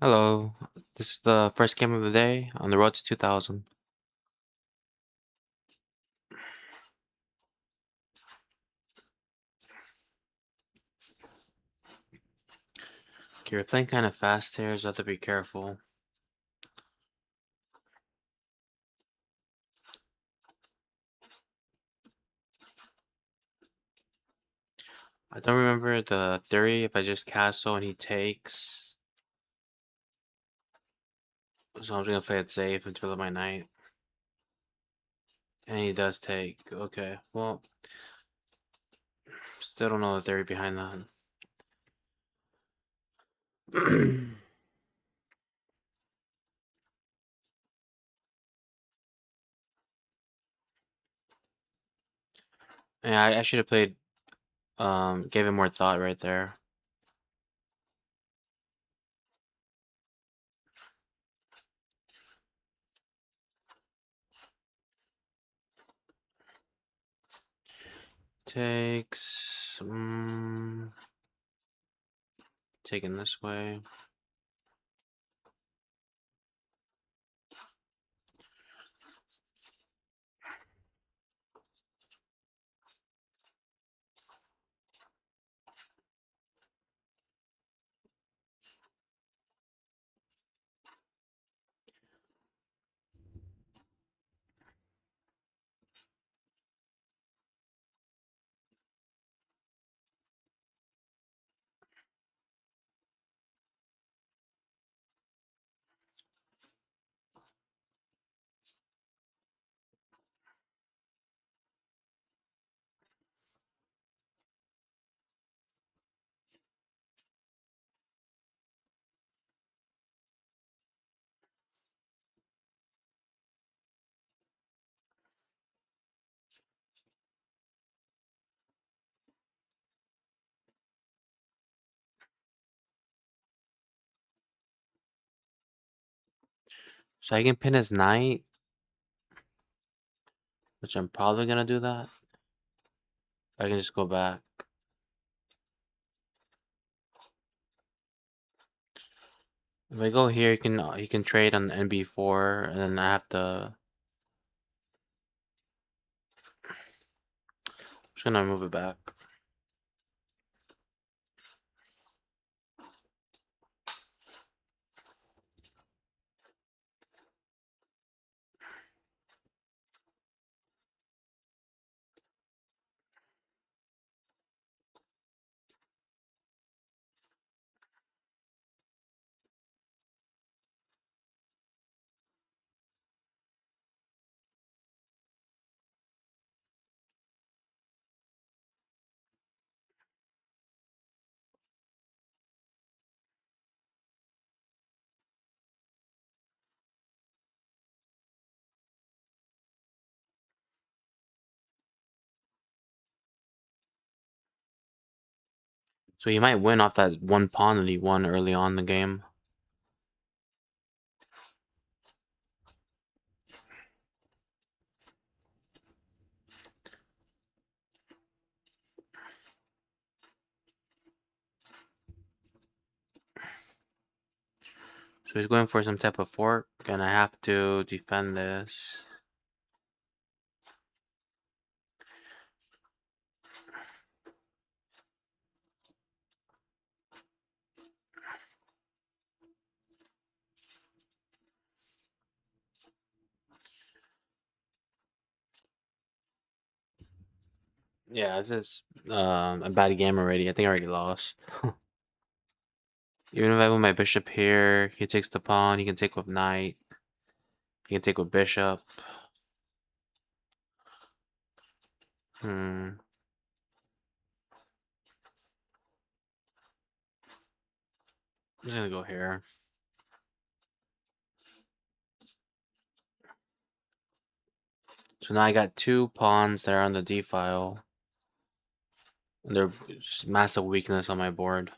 Hello, this is the first game of the day on the road to 2000. Okay, we're playing kind of fast here, so I have to be careful. I don't remember the theory if I just castle and he takes. So I'm just gonna play it safe and fill up my knight. And he does take. Okay, well, still don't know the theory behind that. Yeah, I should have played, gave it more thought right there. Takes, taking this way. So I can pin his knight, which I'm probably gonna do that. I can just go back. If I go here, you can trade on NB4, and then I have to. I'm just gonna move it back. So he might win off that one pawn that he won early on in the game. So he's going for some type of fork, and I have to defend this. Yeah, this is a bad game already. I think I already lost. Even if I move my bishop here, he takes the pawn, he can take with knight, he can take with bishop. Hmm. I'm just gonna go here. So now I got two pawns that are on the D file. And they're just massive weakness on my board.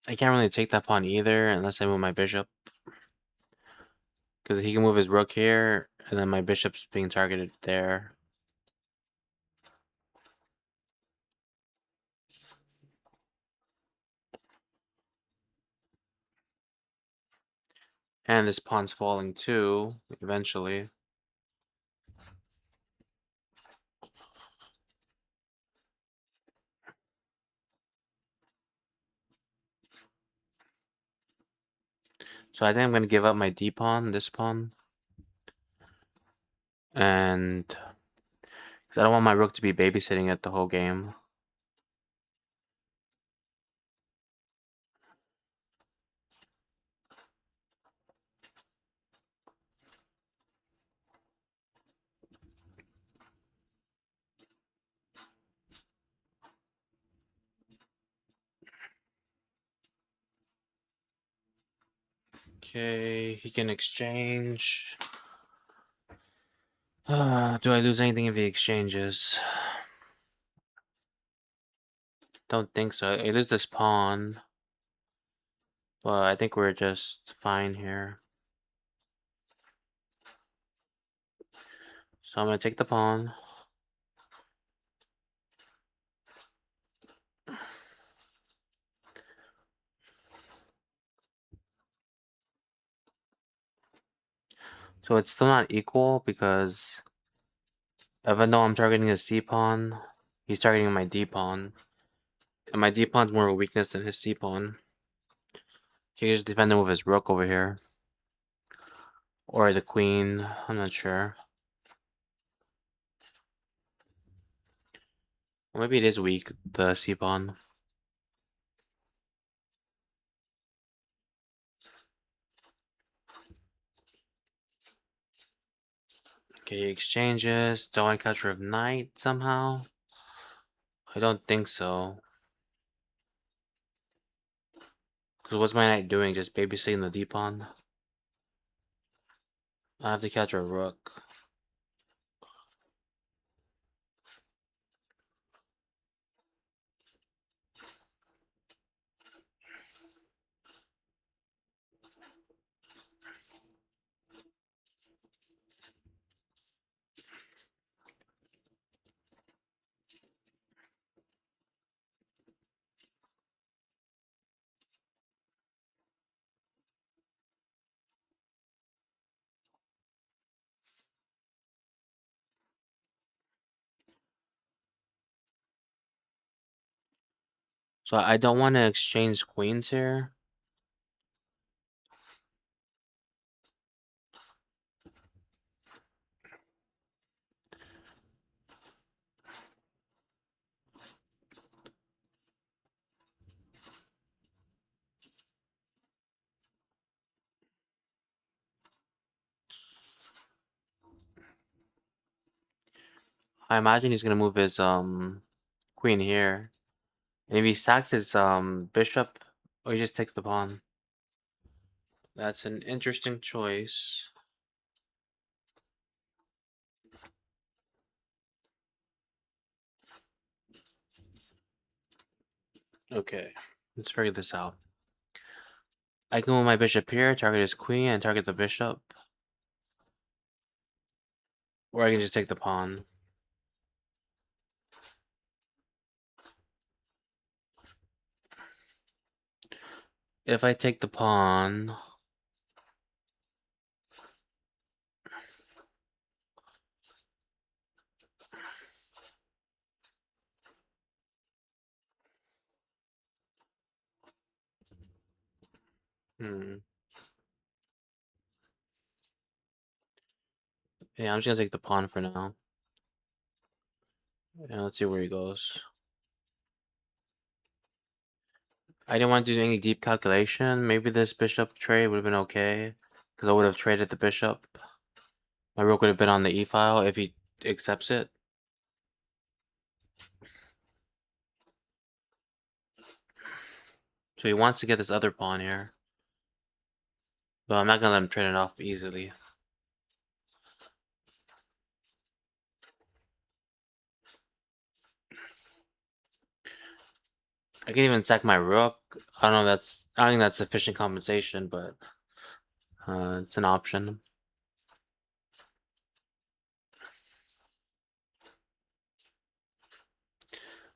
I can't really take that pawn either unless I move my bishop. Because he can move his rook here, and then my bishop's being targeted there. And this pawn's falling too, eventually. So I think I'm going to give up my d-pawn, this pawn. And... because I don't want my rook to be babysitting it the whole game. Okay, he can exchange. Do I lose anything if he exchanges? Don't think so. I lose this pawn. But I think we're just fine here. So I'm gonna take the pawn. So it's still not equal because even though I'm targeting his c-pawn, he's targeting my d-pawn. And my d-pawn's more of a weakness than his c-pawn. He can just defend him with his rook over here. Or the queen, I'm not sure. Or maybe it is weak, the c-pawn. Okay, he exchanges. Do I want to capture of knight somehow? I don't think so. Because what's my knight doing? Just babysitting the d-pawn? I have to capture a rook. So I don't want to exchange queens here. I imagine he's gonna move his queen here. And if he sacks his bishop, or he just takes the pawn. That's an interesting choice. Okay, let's figure this out. I can move my bishop here, target his queen, and target the bishop. Or I can just take the pawn. If I take the pawn... Yeah, I'm just gonna take the pawn for now. Yeah, let's see where he goes. I didn't want to do any deep calculation. Maybe this bishop trade would have been okay. Because I would have traded the bishop. My rook would have been on the e-file if he accepts it. So he wants to get this other pawn here. But I'm not gonna let him trade it off easily. I can even sack my rook. I don't know. I don't think that's sufficient compensation, but it's an option.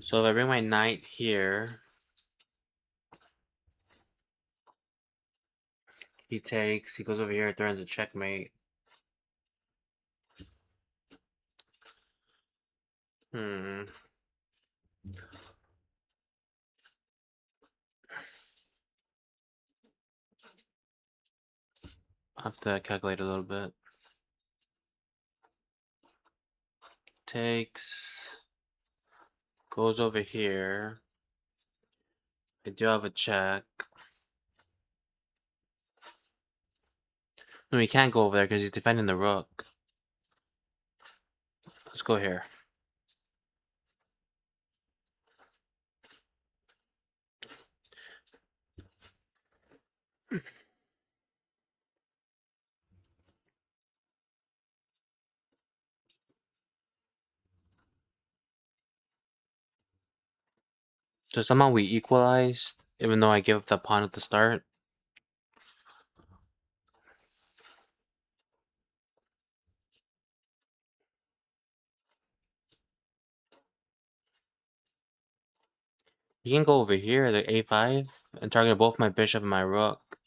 So if I bring my knight here, he takes. He goes over here, threatens a checkmate. Hmm. I have to calculate a little bit. Takes. Goes over here. I do have a check. No, he can't go over there because he's defending the rook. Let's go here. So somehow we equalized, even though I gave up the pawn at the start. He can go over here, the a5, and target both my bishop and my rook.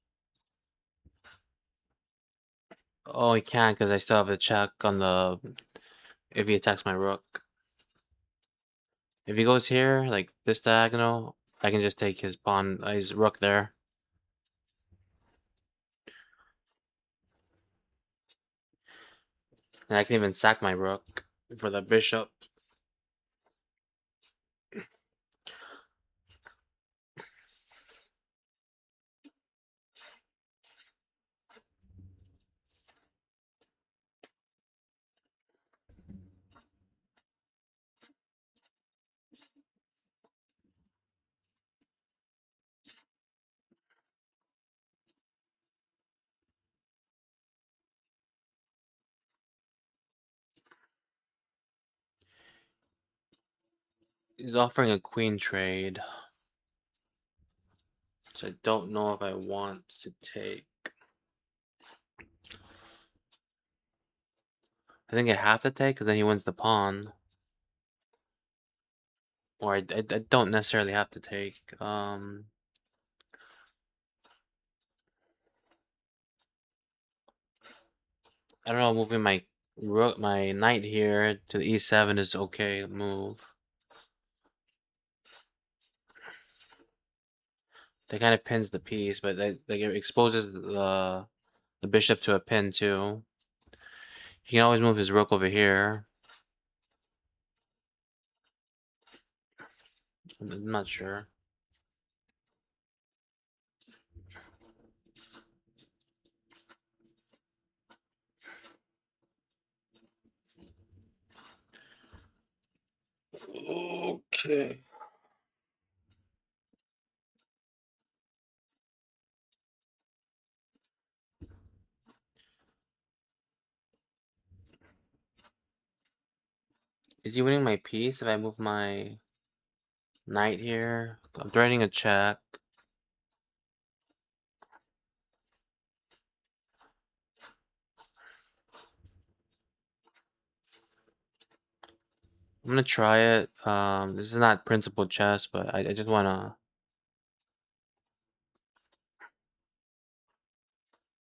Oh, he can't because I still have the check on the... if he attacks my rook. If he goes here, like this diagonal, I can just take his pawn, his rook there. And I can even sack my rook for the bishop. He's offering a queen trade. So I don't know if I want to take. I think I have to take because then he wins the pawn. Or I don't necessarily have to take. I don't know, moving my rook, my knight here to the e7 is okay move. That kind of pins the piece, but that it exposes the bishop to a pin too. He can always move his rook over here. I'm not sure. Okay. Is he winning my piece if I move my knight here? I'm threatening a check. I'm gonna try it. This is not principal chess, but I just wanna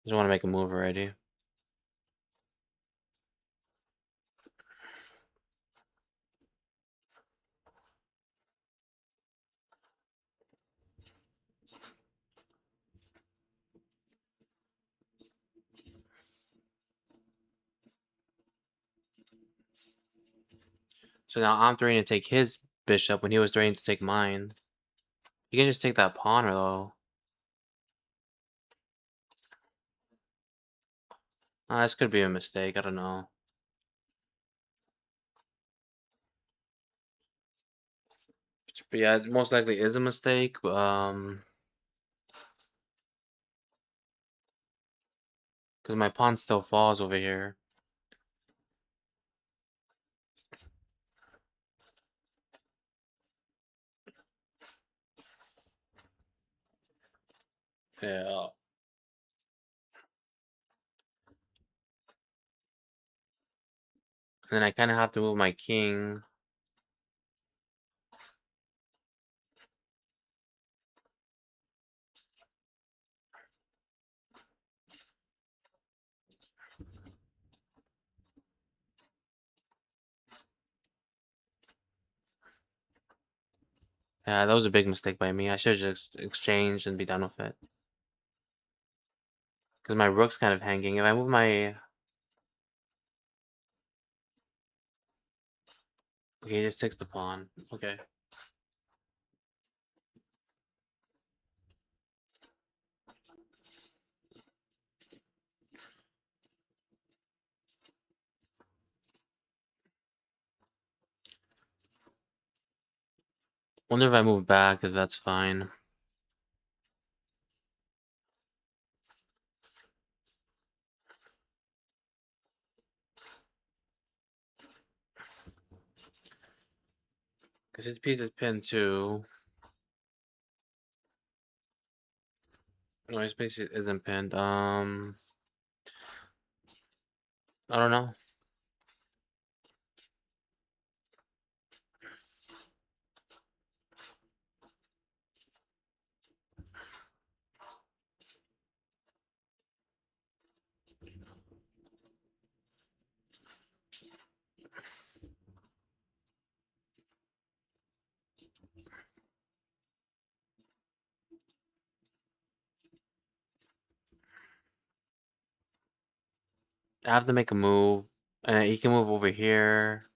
make a move already. So now I'm threatening to take his bishop when he was threatening to take mine. You can just take that pawn, though. This could be a mistake. I don't know. But yeah, it most likely is a mistake. Because my pawn still falls over here. Yeah. And then I kind of have to move my king. Yeah, that was a big mistake by me. I should have just exchanged and be done with it. Because my rook's kind of hanging. If I move my... Okay, he just takes the pawn. Okay. Wonder if I move back, if that's fine. Because his piece is pinned too. No, his piece isn't pinned. I don't know. I have to make a move. And he can move over here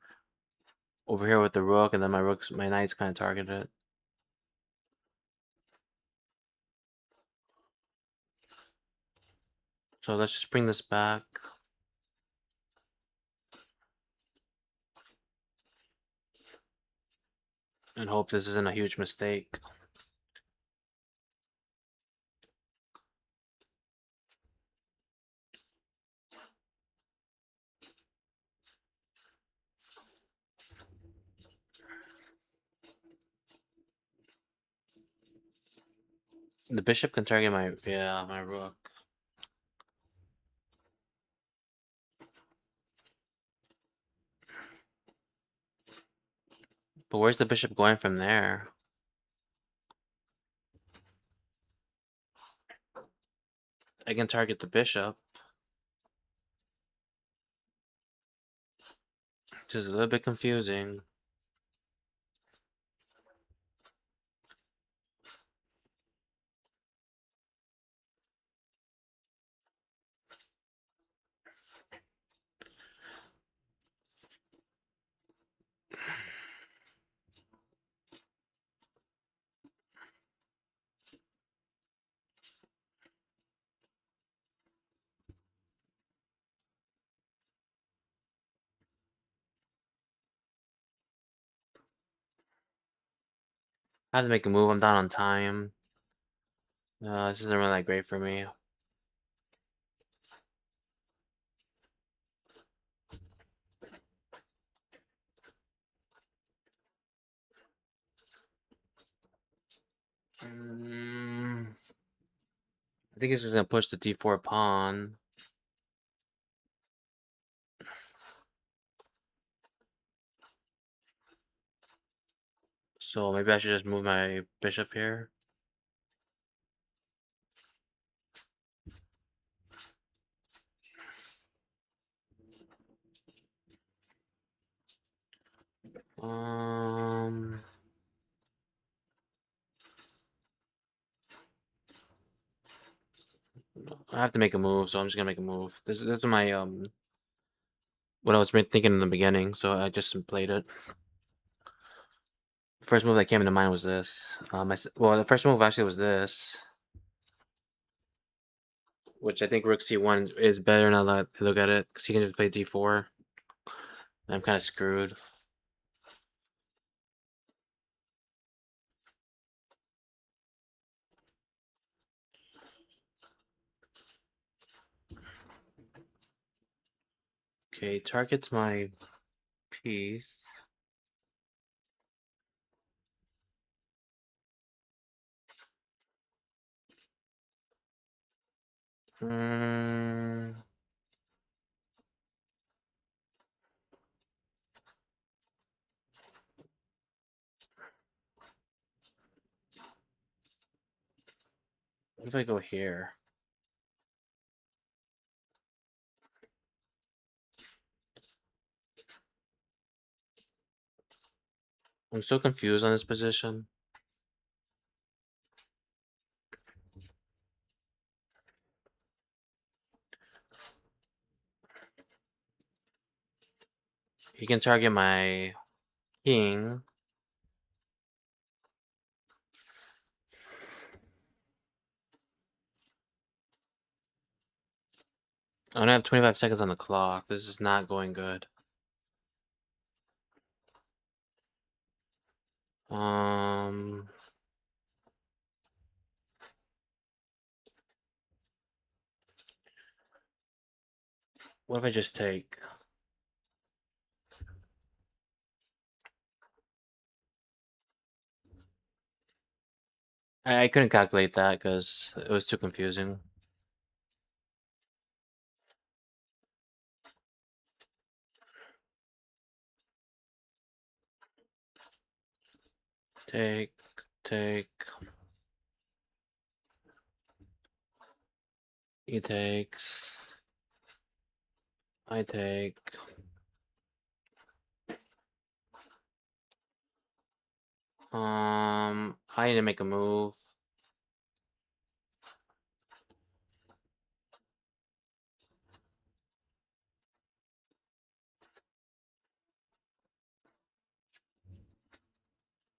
with the rook, and then my knight's kind of targeted. So let's just bring this back. And hope this isn't a huge mistake. The bishop can target my rook. But where's the bishop going from there? I can target the bishop. Which is a little bit confusing. I have to make a move. I'm down on time. This isn't really that great for me. I think he's just gonna push the d4 pawn. So maybe I should just move my bishop here. I have to make a move, so I'm just gonna make a move. This is my what I was thinking in the beginning, so I just played it. The first move that came into mind was this. Well, the first move actually was this, which I think Rook C1 is better now that I look at it, because he can just play D4. I'm kind of screwed. Okay, targets my piece. Mm, what if I go here? I'm so confused on this position. He can target my king. I only have 25 seconds on the clock. This is not going good. Um, what if I just take? I couldn't calculate that because it was too confusing. Take, take. He takes. I take. I need to make a move.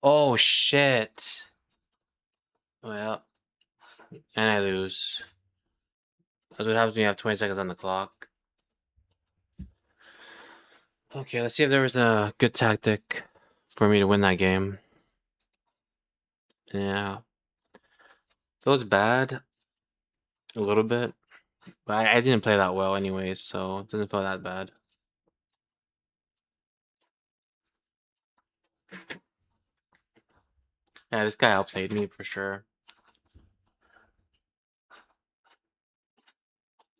Oh shit. Well, and I lose. That's what happens when you have 20 seconds on the clock. Okay, let's see if there was a good tactic for me to win that game. Yeah. Feels bad a little bit, but I didn't play that well anyways, so it doesn't feel that bad. Yeah, this guy outplayed me for sure.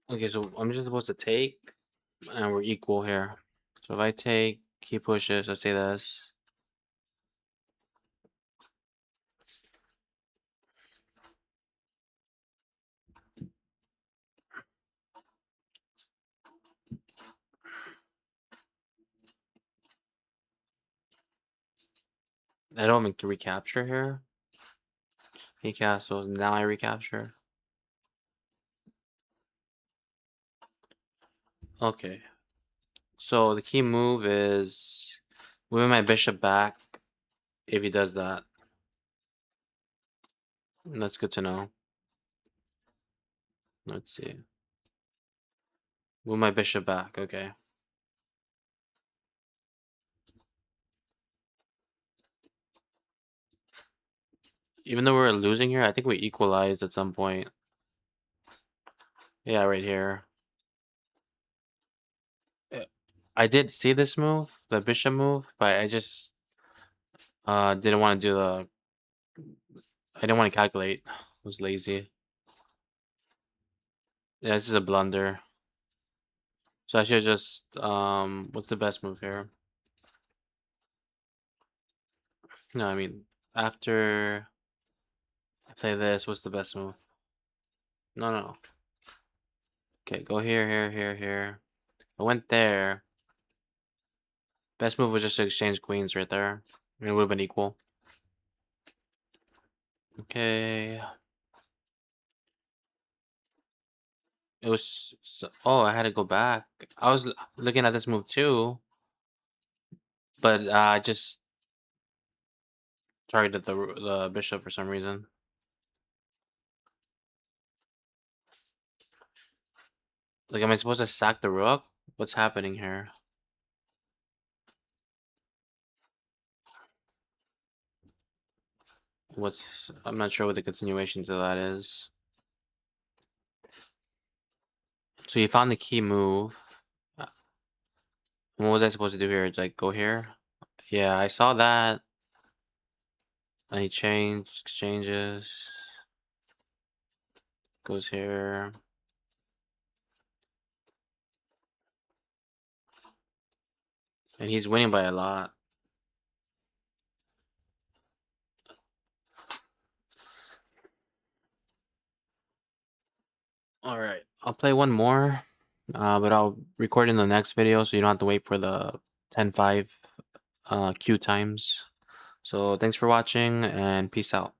Okay, so I'm just supposed to take, and we're equal here. So if I take, he pushes, let's say this. I don't make the recapture here. He castles, now I recapture. Okay. So the key move is moving my bishop back if he does that. That's good to know. Let's see. Move my bishop back, okay. Even though we're losing here, I think we equalized at some point. Yeah, right here. I did see this move, the bishop move, but I just didn't want to do the. I didn't want to calculate. I was lazy. Yeah, this is a blunder. So I should just what's the best move here? No, I mean after I play this, what's the best move? No, no, no. Okay, go here, here, here, here. I went there. Best move was just to exchange queens right there. It would have been equal. Okay. It was oh, I had to go back. I was looking at this move too, but I just targeted the bishop for some reason. Like, am I supposed to sack the rook? What's happening here? I'm not sure what the continuation to that is. So you found the key move. Uh, What was I supposed to do here? Like go here? Yeah, I saw that. And he changed exchanges. Goes here. And he's winning by a lot. Alright, I'll play one more, but I'll record in the next video so you don't have to wait for the 10-5 queue times. So thanks for watching and peace out.